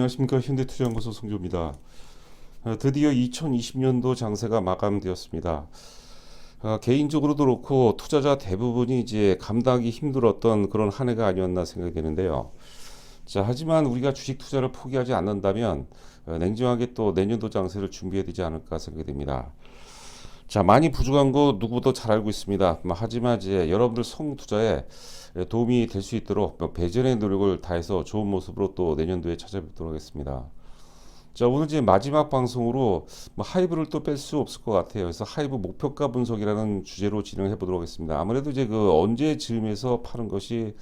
안녕하십니까. 현대투자연구소 송조입니다. 드디어 2020년도 장세가 마감되었습니다. 개인적으로도 그렇고 투자자 대부분이 이제 감당하기 힘들었던 그런 한 해가 아니었나 생각이 되는데요. 자, 하지만 우리가 주식 투자를 포기하지 않는다면 냉정하게 또 내년도 장세를 준비해야 되지 않을까 생각이 됩니다. 자, 많이 부족한 거 누구보다 잘 알고 있습니다. 하지만 이제 여러분들 성 투자에 도움이 될 수 있도록 배전의 노력을 다해서 좋은 모습으로 또 내년도에 찾아뵙도록 하겠습니다. 자, 오늘 이제 마지막 방송으로 하이브를 또 뺄 수 없을 것 같아요. 그래서 하이브 목표가 분석이라는 주제로 진행해 보도록 하겠습니다. 아무래도 이제 그 언제 즈음에서 파는 것이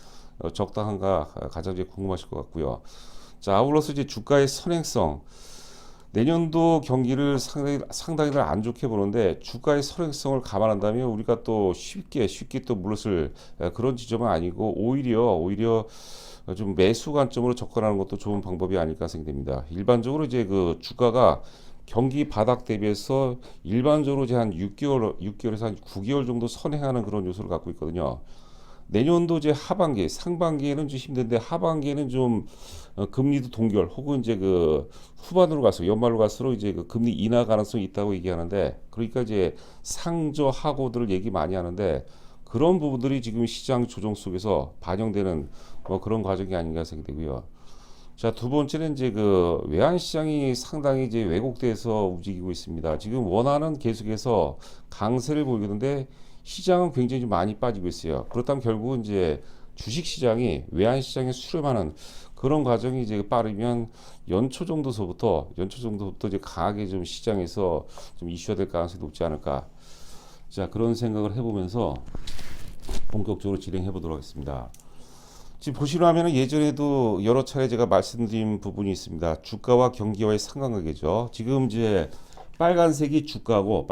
적당한가 가장 이제 궁금하실 것 같고요. 자, 아울러서 이제 주가의 선행성, 내년도 경기를 상당히 안 좋게 보는데 주가의 선행성을 감안한다면 우리가 또 쉽게 또 물러설 그런 지점은 아니고 오히려 좀 매수 관점으로 접근하는 것도 좋은 방법이 아닐까 생각됩니다. 일반적으로 이제 그 주가가 경기 바닥 대비해서 일반적으로 이제 한 6개월에서 한 9개월 정도 선행하는 그런 요소를 갖고 있거든요. 내년도 이제 하반기, 상반기에는 좀 힘든데 하반기에는 좀 금리도 동결 혹은 이제 그 후반으로 갈수록 연말로 갈수록 이제 그 금리 인하 가능성이 있다고 얘기하는데, 그러니까 이제 상저하고들을 얘기 많이 하는데 그런 부분들이 지금 시장 조정 속에서 반영되는 그런 과정이 아닌가 생각되고요. 자, 두 번째는 이제 그 외환 시장이 상당히 이제 왜곡돼서 움직이고 있습니다. 지금 원화는 계속해서 강세를 보이는데 시장은 굉장히 좀 많이 빠지고 있어요. 그렇다면 결국은 이제 주식 시장이 외환 시장에 수렴하는 그런 과정이 이제 빠르면 연초 정도서부터 이제 강하게 좀 시장에서 좀 이슈가 될 가능성이 높지 않을까. 자, 그런 생각을 해보면서 본격적으로 진행해 보도록 하겠습니다. 지금 보시면 예전에도 여러 차례 제가 말씀드린 부분이 있습니다. 주가와 경기와의 상관관계죠. 지금 이제 빨간색이 주가고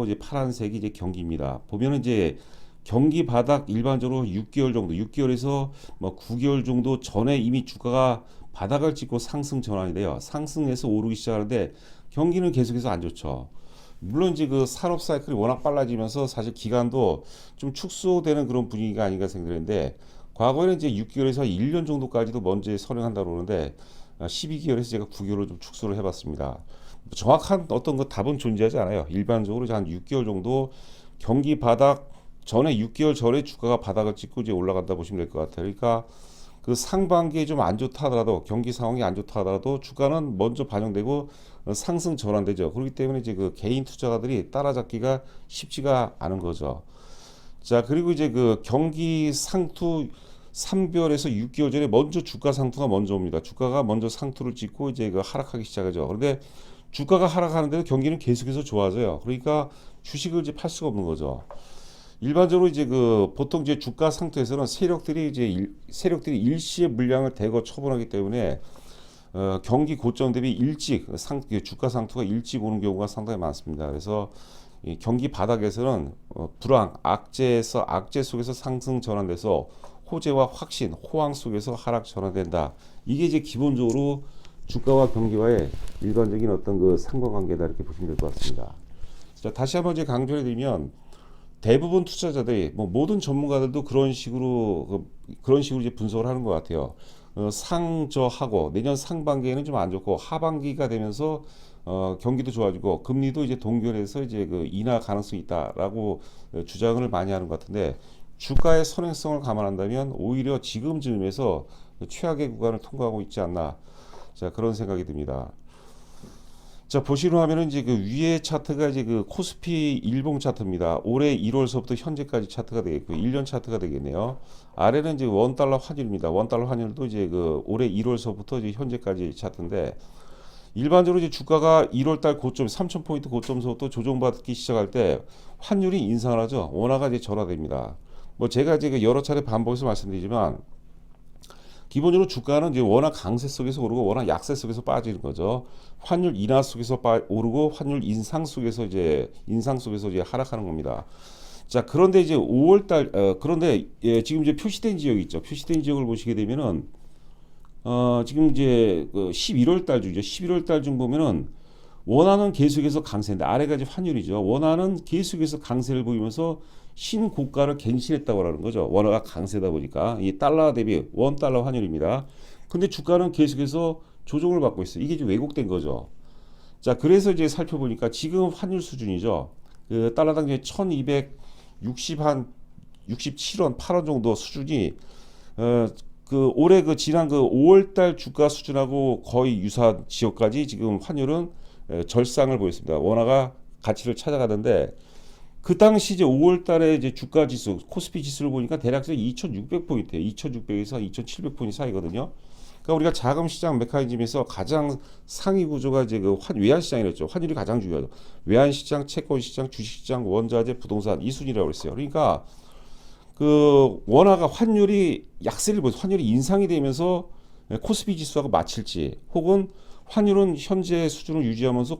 이제 파란색이 이제 경기입니다. 보면은 이제 경기 바닥 일반적으로 6개월 정도, 6개월에서 9개월 정도 전에 이미 주가가 바닥을 찍고 상승 전환이 돼요. 상승해서 오르기 시작하는데 경기는 계속해서 안 좋죠. 물론 이제 그 산업 사이클이 워낙 빨라지면서 사실 기간도 좀 축소되는 그런 분위기가 아닌가 생각되는데, 과거에는 이제 6개월에서 1년 정도까지도 먼저 선행한다고 그러는데 12개월에서 제가 9개월로 좀 축소를 해봤습니다. 정확한 어떤 그 답은 존재하지 않아요. 일반적으로 한 6개월 정도 경기 바닥 전에 6개월 전에 주가가 바닥을 찍고 이제 올라간다 보시면 될 것 같아요. 그러니까 그 상반기에 좀 안 좋다 하더라도, 경기 상황이 안 좋다 하더라도 주가는 먼저 반영되고 상승 전환되죠. 그렇기 때문에 이제 그 개인 투자가들이 따라잡기가 쉽지가 않은 거죠. 자, 그리고 이제 그 경기 상투 3개월에서 6개월 전에 먼저 주가 상투가 먼저 옵니다. 주가가 먼저 상투를 찍고 이제 그 하락하기 시작하죠. 그런데 주가가 하락하는데도 경기는 계속해서 좋아져요. 그러니까 주식을 이제 팔 수가 없는 거죠. 일반적으로 이제 그 보통 이제 주가 상투에서는 세력들이 일시에 물량을 대거 처분하기 때문에 경기 고점 대비 일찍 주가 상투가 일찍 오는 경우가 상당히 많습니다. 그래서 이 경기 바닥에서는 불황, 악재 속에서 상승 전환돼서 호재와 확신, 호황 속에서 하락 전환된다. 이게 이제 기본적으로 주가와 경기와의 일반적인 어떤 그 상관관계다, 이렇게 보시면 될 것 같습니다. 자, 다시 한번 이제 강조해 드리면 대부분 투자자들이 모든 전문가들도 그런 식으로 이제 분석을 하는 것 같아요. 상저하고 내년 상반기에는 좀 안 좋고 하반기가 되면서 경기도 좋아지고 금리도 이제 동결해서 이제 그 인하 가능성이 있다라고 주장을 많이 하는 것 같은데, 주가의 선행성을 감안한다면 오히려 지금쯤에서 최악의 구간을 통과하고 있지 않나. 자, 그런 생각이 듭니다. 자, 보시는 화면은 이제 그 위에 차트가 이제 그 코스피 일봉 차트입니다. 올해 1월서부터 현재까지 차트가 되겠고요. 1년 차트가 되겠네요. 아래는 이제 원달러 환율입니다. 원달러 환율도 이제 그 올해 1월서부터 이제 현재까지 차트인데, 일반적으로 이제 주가가 1월달 고점 3,000포인트 고점서부터 조정받기 시작할 때 환율이 인상을 하죠. 원화가 이제 전화됩니다. 제가 이제 여러 차례 반복해서 말씀드리지만 기본적으로 주가는 이제 워낙 강세 속에서 오르고 워낙 약세 속에서 빠지는 거죠. 환율 인하 속에서 오르고 환율 인상 속에서 이제 하락하는 겁니다. 자, 그런데 이제 5월달 그런데 지금 이제 표시된 지역이 있죠. 표시된 지역을 보시게 되면은 지금 이제 그 11월 달 중이죠. 11월 달 중 보면은 원화는 계속해서 강세인데 아래가 이제 환율이죠. 원화는 계속해서 강세를 보이면서 신고가를 갱신했다고 하는 거죠. 원화가 강세다 보니까 이 달러 대비 원 달러 환율입니다. 근데 주가는 계속해서 조정을 받고 있어요. 이게 좀 왜곡된 거죠. 자, 그래서 이제 살펴보니까 지금 환율 수준이죠. 그 달러당 이제 1260 한 67원, 8원 정도 수준이 그 올해 그 지난 그 5월 달 주가 수준하고 거의 유사한 지역까지 지금 환율은 절상을 보였습니다. 원화가 가치를 찾아가는데 그 당시 이제 5월 달에 이제 주가 지수, 코스피 지수를 보니까 대략 2,600포인트예요. 2,600에서 2,700포인트 사이거든요. 그러니까 우리가 자금 시장 메커니즘에서 가장 상위 구조가 이제 그 외환 시장이랬죠. 환율이 가장 중요하죠. 외환 시장, 채권 시장, 주식 시장, 원자재, 부동산 이 순이라고 그랬어요. 그러니까 그 원화가 환율이 약세를 보여서 환율이 인상이 되면서 코스피 지수하고 맞출지 혹은 환율은 현재 수준을 유지하면서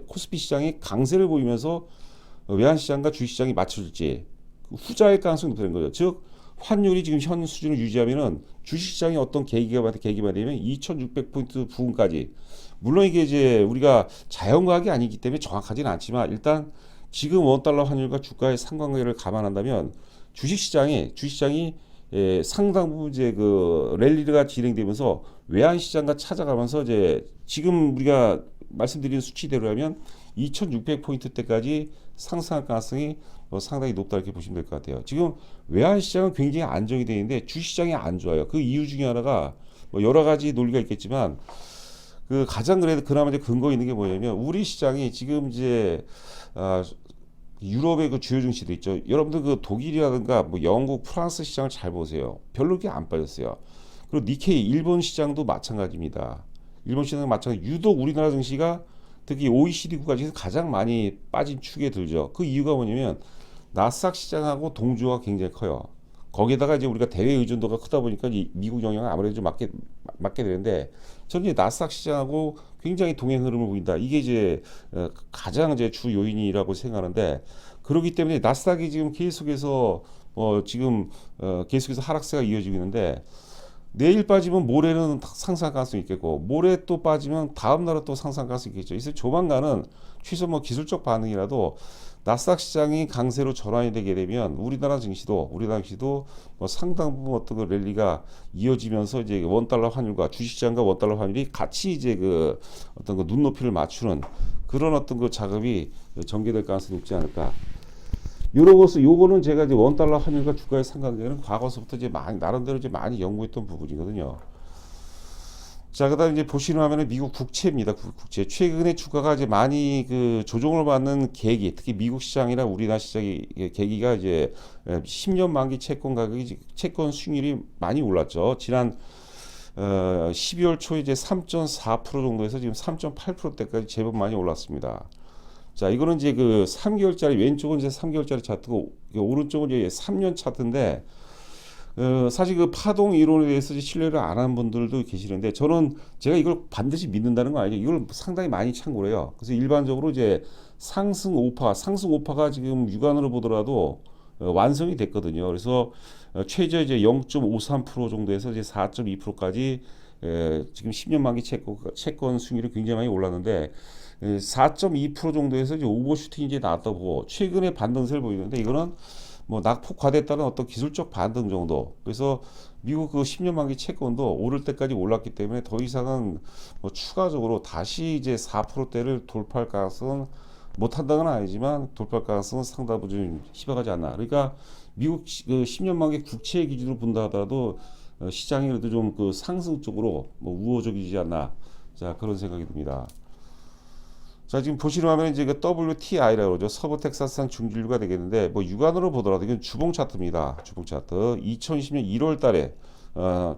코스피 시장이 강세를 보이면서 외환시장과 주식시장이 맞춰질지 후자일 가능성이 높다는 거죠. 즉 환율이 지금 현 수준을 유지하면은 주식시장이 어떤 계기가 되면 2,600포인트 부근까지 물론 이게 이제 우리가 자연과학이 아니기 때문에 정확하지는 않지만 일단 지금 원달러 환율과 주가의 상관관계를 감안한다면 주식시장이 상당 부분 이제 그 랠리가 진행되면서 외환시장과 찾아가면서 이제 지금 우리가 말씀드린 수치대로라면 2,600포인트대까지 상승할 가능성이 상당히 높다 이렇게 보시면 될 것 같아요. 지금 외환시장은 굉장히 안정이 되어 있는데 주식시장이 안 좋아요. 그 이유 중에 하나가 뭐 여러 가지 논리가 있겠지만 그 가장 그래도 그나마 이제 근거 있는 게 뭐냐면 우리 시장이 지금 이제 유럽의 그 주요 증시도 있죠. 여러분들 그 독일이라든가 뭐 영국, 프랑스 시장을 잘 보세요. 별로 그렇게 안 빠졌어요. 그리고 니케이 일본 시장도 마찬가지입니다. 일본 시장은 마찬가지. 유독 우리나라 증시가 특히 OECD 국가 중에서 가장 많이 빠진 축에 들죠. 그 이유가 뭐냐면 나스닥 시장하고 동조가 굉장히 커요. 거기에다가 이제 우리가 대외 의존도가 크다 보니까 미국 영향을 아무래도 좀 맞게 되는데 저는 이제 나스닥 시장하고 굉장히 동행 흐름을 보인다. 이게 이제 가장 이제 주 요인이라고 생각하는데 그렇기 때문에 나스닥이 지금 계속해서 지금 계속해서 하락세가 이어지고 있는데 내일 빠지면 모레는 상승 가능성이 있겠고 모레 또 빠지면 다음 날은 또 상승 가능성이 있겠죠. 그래서 조만간은 최소 뭐 기술적 반응이라도 나스닥 시장이 강세로 전환이 되게 되면 우리나라 증시도 뭐 상당 부분 어떤 그 랠리가 이어지면서 이제 원달러 환율과 주식시장과 원달러 환율이 같이 이제 그 어떤 그 눈높이를 맞추는 그런 어떤 그 작업이 전개될 가능성이 높지 않을까. 요거는 제가 이제 원달러 환율과 주가의 상관관계는 과거서부터 이제 나름대로 이제 많이 연구했던 부분이거든요. 자, 그다음 이제 보시는 화면은 미국 국채입니다. 국채. 최근에 주가가 이제 많이 그 조정을 받는 계기, 특히 미국 시장이나 우리나라 시장의 계기가 이제 10년 만기 채권 가격이 채권 수익률이 많이 올랐죠. 지난 12월 초에 이제 3.4% 정도에서 지금 3.8%대까지 제법 많이 올랐습니다. 자, 이거는 이제 그 3개월짜리 왼쪽은 이제 3개월짜리 차트고 오른쪽은 이제 3년 차트인데 사실 그 파동 이론에 대해서 신뢰를 안 한 분들도 계시는데 저는 제가 이걸 반드시 믿는다는 건 아니죠. 이걸 상당히 많이 참고를 해요. 그래서 일반적으로 이제 상승 오파가 지금 육안으로 보더라도 완성이 됐거든요. 그래서 최저 이제 0.53% 정도에서 이제 4.2%까지 지금 10년 만기 채권 수익률이 굉장히 많이 올랐는데 4.2% 정도에서 이제 오버슈팅이 이제 나왔다고 보고 최근에 반등세를 보이는데 이거는 뭐 낙폭 과대에 따른 어떤 기술적 반등 정도. 그래서 미국 그 10년 만기 채권도 오를 때까지 올랐기 때문에 더 이상은 뭐 추가적으로 다시 이제 4%대를 돌파할 가능성은 못한다는 건 아니지만 돌파할 가능성은 상당 부분 좀 희박하지 않나. 그러니까 미국 그 10년 만기 국채 기준으로 본다 하더라도 시장이 그래도 좀 그 상승 쪽으로 뭐 우호적이지 않나. 자, 그런 생각이 듭니다. 자, 지금 보시는 화면은 이제 그 WTI라고 그러죠. 서부 텍사스산 중진류가 되겠는데, 뭐 육안으로 보더라도 이건 주봉 차트입니다. 주봉 차트. 2020년 1월 달에,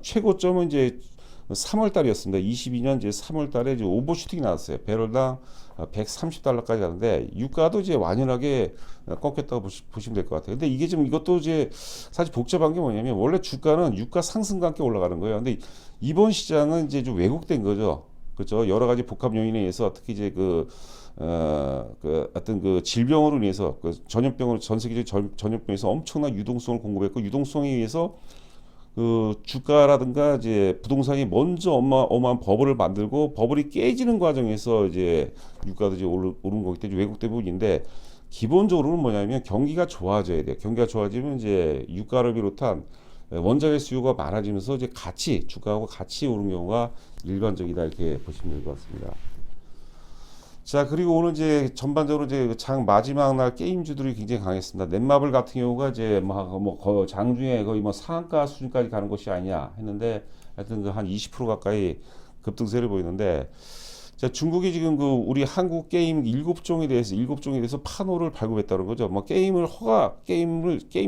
최고점은 이제 3월 달이었습니다. 22년 이제 3월 달에 이제 오버슈팅이 나왔어요. 배럴당 130달러까지 가는데, 유가도 이제 완연하게 꺾였다고 보시면 될 것 같아요. 근데 이게 좀 이것도 이제 사실 복잡한 게 뭐냐면, 원래 주가는 유가 상승과 함께 올라가는 거예요. 근데 이번 시장은 이제 좀 왜곡된 거죠. 그렇죠. 여러 가지 복합 요인에 의해서 특히 이제 그 어떤 그 질병으로 인해서 그 전염병으로 전 세계적 전염병에서 엄청난 유동성을 공급했고 유동성에 의해서 그 주가라든가 이제 부동산이 먼저 어마어마한 버블을 만들고 버블이 깨지는 과정에서 이제 유가도 이제 오른 거기 때문에 왜곡된 부분인데 기본적으로는 뭐냐면 경기가 좋아져야 돼요. 경기가 좋아지면 이제 유가를 비롯한 원자재 수요가 많아지면서 이제 같이 주가하고 같이 오른 경우가 일반적이다 이렇게 보시면 될 것 같습니다. 자, 그리고 오늘 이제 전반적으로 이제 장 마지막 날 게임주들이 굉장히 강했습니다. 넷마블 같은 경우가 이제 뭐 장중에 거의 뭐 상한가 수준까지 가는 것이 아니냐 했는데 하여튼 그 한 20% 가까이 급등세를 보이는데, 자, 중국이 지금 그 우리 한국 게임 7종에 대해서 판호를 발급했다는 거죠. 뭐 게임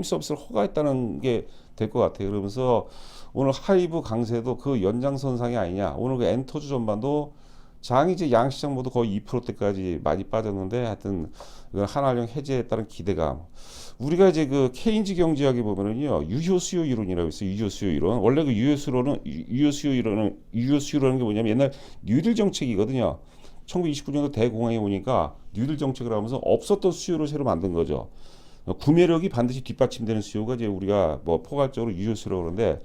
서비스를 허가했다는 게 될 것 같아요. 그러면서 오늘 하이브 강세도 그 연장선상이 아니냐. 오늘 그 엔터주 전반도 장이 이제 양시장 모두 거의 2%대까지 많이 빠졌는데, 하여튼 한알령 해제에 따른 기대감. 우리가 이제 그 케인즈 경제학에 보면은요, 유효 수요 이론이라고 있어요. 유효 수요 이론. 원래 그 유효 수요라는 게 뭐냐면 옛날 뉴딜 정책이거든요. 1929년도 대공황이 오니까 뉴딜 정책을 하면서 없었던 수요를 새로 만든 거죠. 구매력이 반드시 뒷받침되는 수요가 이제 우리가 뭐 포괄적으로 유효 수요라고 그러는데,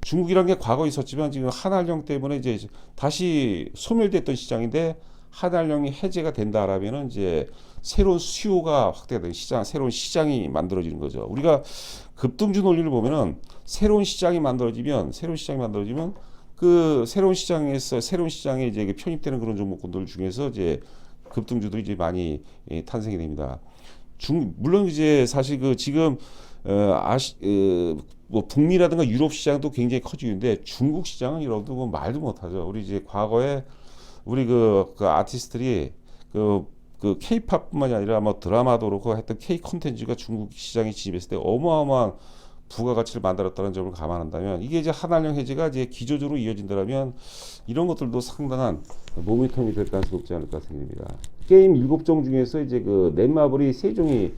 중국이란 게 과거 있었지만 지금 한알령 때문에 이제 다시 소멸됐던 시장인데, 한알령이 해제가 된다라면은 이제 새로운 수요가 확대되는 새로운 시장이 만들어지는 거죠. 우리가 급등주 논리를 보면은 새로운 시장이 만들어지면 그 새로운 시장에 이제 편입되는 그런 종목군들 중에서 이제 급등주들이 이제 많이 탄생이 됩니다. 물론 이제 사실 그 지금 뭐 북미라든가 유럽 시장도 굉장히 커지고 있는데, 중국 시장은 여러분들 뭐 말도 못하죠. 우리 이제 과거에 우리 그 아티스트들이 그 K-팝뿐만이 아니라 뭐 드라마도 그렇고 했던 K 콘텐츠가 중국 시장에 진입했을 때 어마어마한 부가가치를 만들었다는 점을 감안한다면, 이게 이제 한알령 해제가 이제 기조적으로 이어진다면 이런 것들도 상당한 모멘텀이 될 가능성이 높지 않을까 생각됩니다. 게임 7종 중에서 이제 그 넷마블이 3종이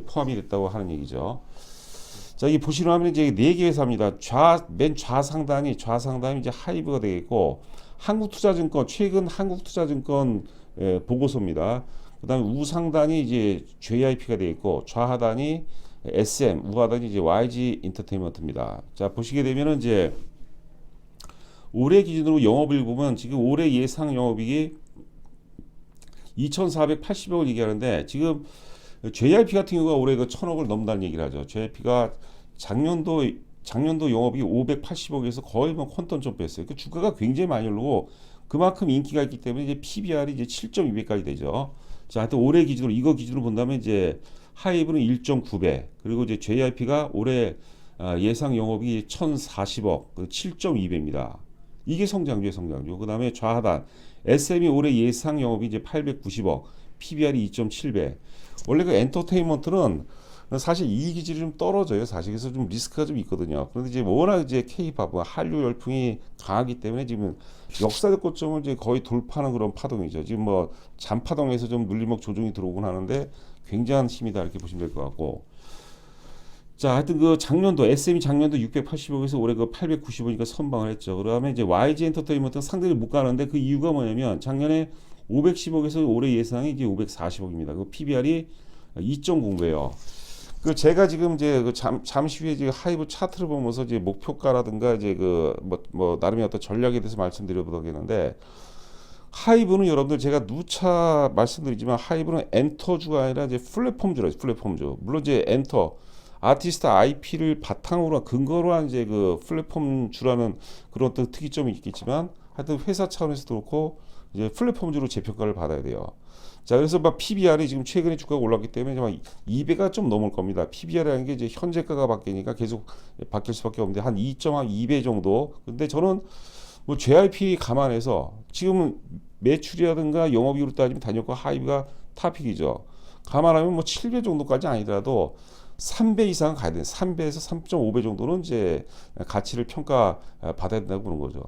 포함이 됐다고 하는 얘기죠. 자, 이 보시는 화면에 이제 4개 회사입니다. 맨 좌상단이 이제 하이브가 되겠고, 최근 한국투자증권 보고서입니다. 그다음에 우상단이 이제 JIP가 되겠고, 좌하단이 SM, 우하단이 이제 YG 엔터테인먼트입니다. 자, 보시게 되면은 이제 올해 기준으로 영업이익 보면 지금 올해 예상 영업이익이 2,480억을 얘기하는데, 지금 JYP 같은 경우가 올해 그 1,000억을 넘는다는 얘기를 하죠. JYP가 작년도 영업이 580억에서 거의 뭐 콘톤 점프했어요. 그 주가가 굉장히 많이 오르고 그만큼 인기가 있기 때문에 이제 PBR이 이제 7.2배까지 되죠. 자, 하여튼 올해 기준으로 이거 기준으로 본다면 이제 하이브는 1.9배, 그리고 이제 JYP가 올해 예상 영업이 1,040억, 7.2배입니다. 이게 성장주. 그다음에 좌하단 SM이 올해 예상 영업이 이제 890억, PBR이 2.7배. 원래 그 엔터테인먼트는 사실 이익 기질이 좀 떨어져요. 사실 그래서 좀 리스크가 좀 있거든요. 그런데 이제 워낙 이제 K-팝, 한류 열풍이 강하기 때문에 지금 역사적 고점을 이제 거의 돌파하는 그런 파동이죠. 지금 뭐 잔파동에서 좀 눌림목 조정이 들어오곤 하는데 굉장한 힘이다 이렇게 보시면 될 것 같고. 자, 하여튼 그 SM이 작년도 680억에서 올해 그 890억이니까 선방을 했죠. 그다음에 이제 YG 엔터테인먼트는 상당히 못 가는데 그 이유가 뭐냐면 작년에 510억에서 올해 예상이 이제 540억입니다. 그 PBR이 2.0배예요. 그 제가 지금 이제 그 잠시 후에 지금 하이브 차트를 보면서 이제 목표가라든가 이제 그 뭐 나름의 어떤 전략에 대해서 말씀드려보도록 했는데, 하이브는 여러분들 제가 누차 말씀드리지만 하이브는 엔터주가 아니라 이제 플랫폼주라죠. 플랫폼주. 물론 이제 엔터 아티스트 IP를 바탕으로 근거로 한 이제 그 플랫폼주라는 그런 어떤 특이점이 있겠지만, 하여튼 회사 차원에서도 그렇고 이제 플랫폼주로 재평가를 받아야 돼요. 자, 그래서 막 PBR이 지금 최근에 주가가 올랐기 때문에 막 2배가 좀 넘을 겁니다. PBR이라는 게 이제 현재가가 바뀌니까 계속 바뀔 수밖에 없는데 한 2.2배 정도. 근데 저는 뭐 JYP 감안해서 지금은 매출이라든가 영업이익으로 따지면 단연코 하이브가 탑픽이죠. 감안하면 뭐 7배 정도까지 아니더라도 3배 이상 가야 돼요. 3배에서 3.5배 정도는 이제 가치를 평가 받아야 된다고 보는 거죠.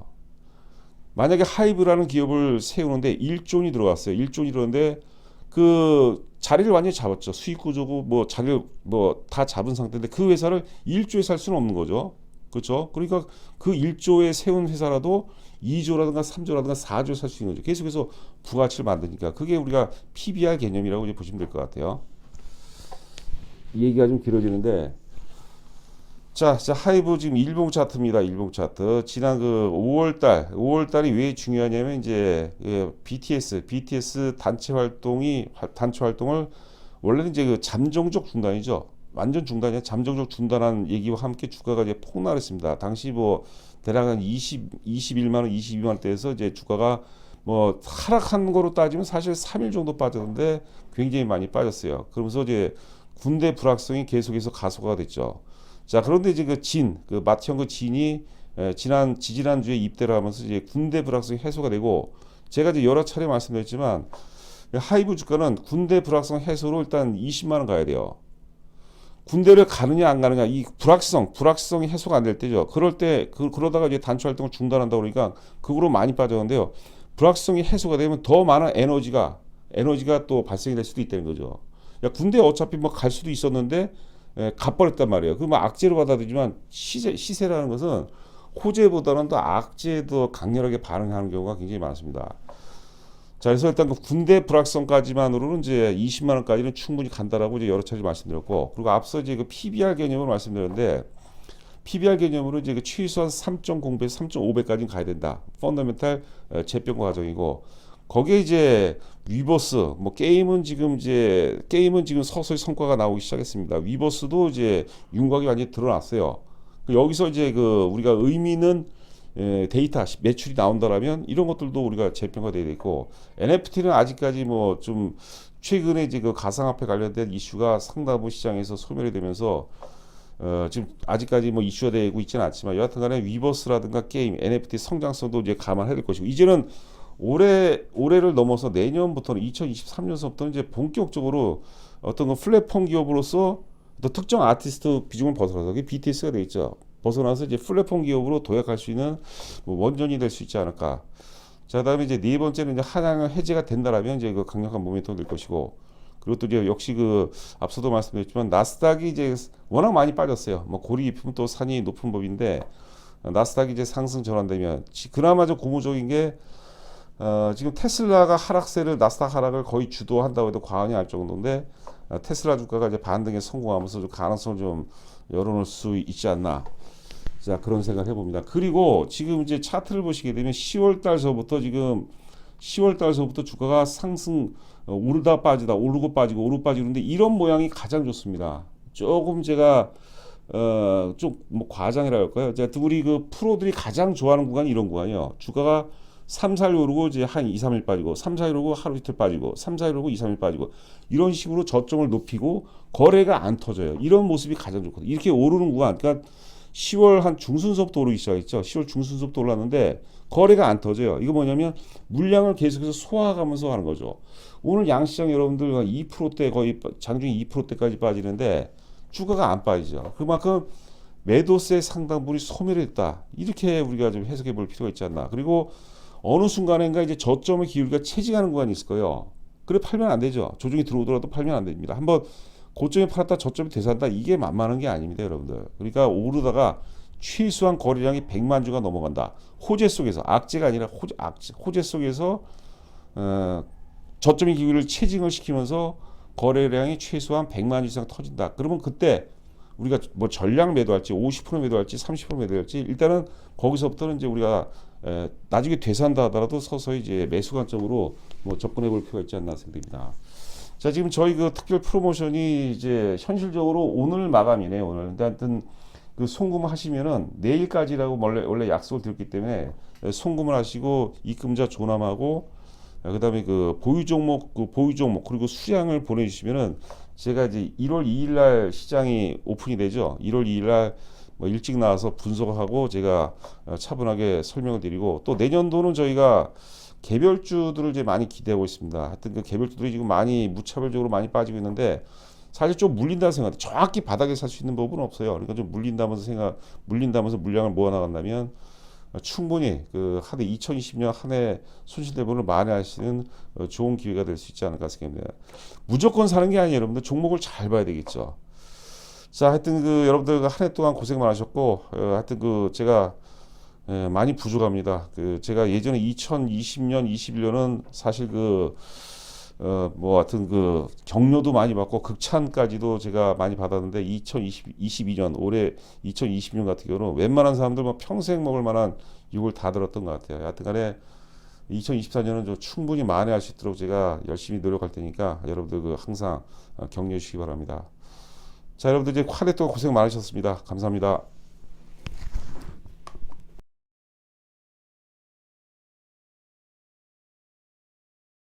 만약에 하이브라는 기업을 세우는데 1존이 들어갔어요. 1존이 들어갔는데 그 자리를 완전히 잡았죠. 수익 구조고 뭐 자리를 뭐 다 잡은 상태인데 그 회사를 1조에 살 수는 없는 거죠. 그렇죠? 그러니까 그 1조에 세운 회사라도 2조라든가 3조라든가 4조에 살 수 있는 거죠. 계속해서 부가치를 만드니까 그게 우리가 PBR 개념이라고 이제 보시면 될 것 같아요. 이 얘기가 좀 길어지는데, 자, 하이브 지금 일봉 차트입니다. 일봉 차트. 지난 그 5월달이 왜 중요하냐면 이제 BTS 단체 활동을 원래는 이제 그 잠정적 중단이죠. 완전 중단이야. 잠정적 중단한 얘기와 함께 주가가 이제 폭락했습니다. 당시 뭐 대략 한 21만 원, 22만 원대에서 이제 주가가 뭐 하락한 거로 따지면 사실 3일 정도 빠졌는데 굉장히 많이 빠졌어요. 그러면서 이제 군대 불확성이 계속해서 가속화가 됐죠. 자, 그런데 이제 그 마티형 그 진이 지지난주에 입대를 하면서 이제 군대 불확성이 해소가 되고, 제가 이제 여러 차례 말씀드렸지만 하이브 주가는 군대 불확성 해소로 일단 20만 원 가야 돼요. 군대를 가느냐 안 가느냐, 이 불확성이 해소가 안 될 때죠. 그럴 때 그러다가 이제 단초 활동을 중단한다 그러니까 그거로 많이 빠졌는데요. 불확성이 해소가 되면 더 많은 에너지가 또 발생이 될 수도 있다는 거죠. 야, 군대 어차피 뭐 갈 수도 있었는데 가버렸단 말이에요. 그러면 악재로 받아들이지만 시세라는 것은 호재보다는 더 악재에 더 강렬하게 반응하는 경우가 굉장히 많습니다. 자, 그래서 일단 그 군대 불확성까지만으로는 이제 20만 원까지는 충분히 간다라고 이제 여러 차례 말씀드렸고, 그리고 앞서 이제 그 PBR 개념을 말씀드렸는데, PBR 개념으로 이제 그 최소한 3.0배에서 3.5배까지는 가야 된다. 펀더멘탈 재평가 과정이고, 거기에 이제 위버스, 뭐 게임은 지금 서서히 성과가 나오기 시작했습니다. 위버스도 이제 윤곽이 완전히 드러났어요. 여기서 이제 그 우리가 의미 있는 데이터 매출이 나온다라면 이런 것들도 우리가 재평가돼야 되고, NFT는 아직까지 뭐 좀 최근에 이제 그 가상화폐 관련된 이슈가 상당 부 시장에서 소멸이 되면서 지금 아직까지 뭐 이슈가 되고 있지는 않지만, 여하튼간에 위버스라든가 게임, NFT 성장성도 이제 감안해야 될 것이고, 이제는 올해를 넘어서 내년부터는 2023년서부터는 이제 본격적으로 어떤 그 플랫폼 기업으로서 또 특정 아티스트 비중을 벗어나서, BTS가 되어 있죠. 벗어나서 이제 플랫폼 기업으로 도약할 수 있는 뭐 원전이 될 수 있지 않을까. 자, 그다음에 이제 네 번째는 이제 하향 해제가 된다라면 이제 그 강력한 모멘텀이 될 것이고, 그리고 또 이제 역시 그 앞서도 말씀드렸지만 나스닥이 이제 워낙 많이 빠졌어요. 뭐 고리 깊으면 또 산이 높은 법인데, 나스닥이 이제 상승 전환되면 그나마 좀 고무적인 게 지금 테슬라가 나스닥 하락을 거의 주도한다고 해도 과언이 아닐 정도인데, 테슬라 주가가 이제 반등에 성공하면서 좀 가능성을 좀 열어놓을 수 있지 않나. 자, 그런 생각을 해봅니다. 그리고 지금 이제 차트를 보시게 되면 10월 달서부터 주가가 상승, 오르다 빠지다, 오르고 빠지고, 오르고 빠지고, 그런데 이런 모양이 가장 좋습니다. 조금 제가 좀 뭐 과장이라 할까요? 제가 우리 그 프로들이 가장 좋아하는 구간이 이런 구간이요. 주가가 3, 4일 오르고 이제 한 2, 3일 빠지고, 3, 4일 오르고 하루 이틀 빠지고, 3, 4일 오르고 2, 3일 빠지고, 이런 식으로 저점을 높이고 거래가 안 터져요. 이런 모습이 가장 좋거든요. 이렇게 오르는 구간, 그러니까 10월 한 중순서부터 오르기 시작했죠. 10월 중순서부터 올랐는데 거래가 안 터져요. 이거 뭐냐면 물량을 계속해서 소화하면서 하는 거죠. 오늘 양시장 여러분들 2%대, 거의 장중에 2%대까지 빠지는데 주가가 안 빠지죠. 그만큼 매도세 상당 부분이 소멸했다. 이렇게 우리가 좀 해석해 볼 필요가 있지 않나. 그리고 어느 순간인가 이제 저점의 기울기가 체증하는 구간이 있을 거예요. 그래 팔면 안 되죠. 조정이 들어오더라도 팔면 안 됩니다. 한번 고점에 팔았다 저점에 되산다, 이게 만만한 게 아닙니다, 여러분들. 그러니까 오르다가 최소한 거래량이 100만 주가 넘어간다. 호재 속에서, 악재가 아니라 호재 속에서 저점의 기울기를 체증을 시키면서 거래량이 최소한 100만 주 이상 터진다. 그러면 그때 우리가 뭐 전량 매도할지 50% 매도할지 30% 매도할지, 일단은 거기서부터는 이제 우리가 나중에 되산다 하더라도 서서히 이제 매수 관점으로 뭐 접근해 볼 필요가 있지 않나 생각됩니다. 자, 지금 저희 그 특별 프로모션이 이제 현실적으로 오늘 마감이네요. 오늘. 근데 하여튼 그 송금 하시면은 내일까지라고 원래 약속을 드렸기 때문에 송금을 하시고 입금자 조남하고 그다음에 그 보유 종목 그리고 수량을 보내주시면은 제가 이제 1월 2일 날 시장이 오픈이 되죠. 1월 2일 날 뭐 일찍 나와서 분석하고 제가 차분하게 설명을 드리고, 또 내년도는 저희가 개별주들을 이제 많이 기대하고 있습니다. 하여튼 그 개별주들이 지금 많이 무차별적으로 많이 빠지고 있는데, 사실 좀 물린다고 생각해요. 정확히 바닥에 살 수 있는 법은 없어요. 그러니까 좀 물린다면서 물량을 모아 나간다면 충분히 그 한 해 2020년 한 해 손실대본을 만회하시는 좋은 기회가 될 수 있지 않을까 생각합니다. 무조건 사는 게 아니에요, 여러분들. 종목을 잘 봐야 되겠죠. 자, 하여튼 그 여러분들 한 해 동안 고생 많으셨고, 하여튼 그 제가 많이 부족합니다. 그 제가 예전에 2020년, 21년은 사실 뭐 하여튼 그 격려도 많이 받고 극찬까지도 제가 많이 받았는데, 2022년 올해 2020년 같은 경우는 웬만한 사람들 뭐 평생 먹을 만한 욕을 다 들었던 것 같아요. 하여튼간에 2024년은 좀 충분히 만회할 수 있도록 제가 열심히 노력할 테니까 여러분들 그 항상 격려해 주시기 바랍니다. 자, 여러분들 이제 한 해 동안 고생 많으셨습니다. 감사합니다.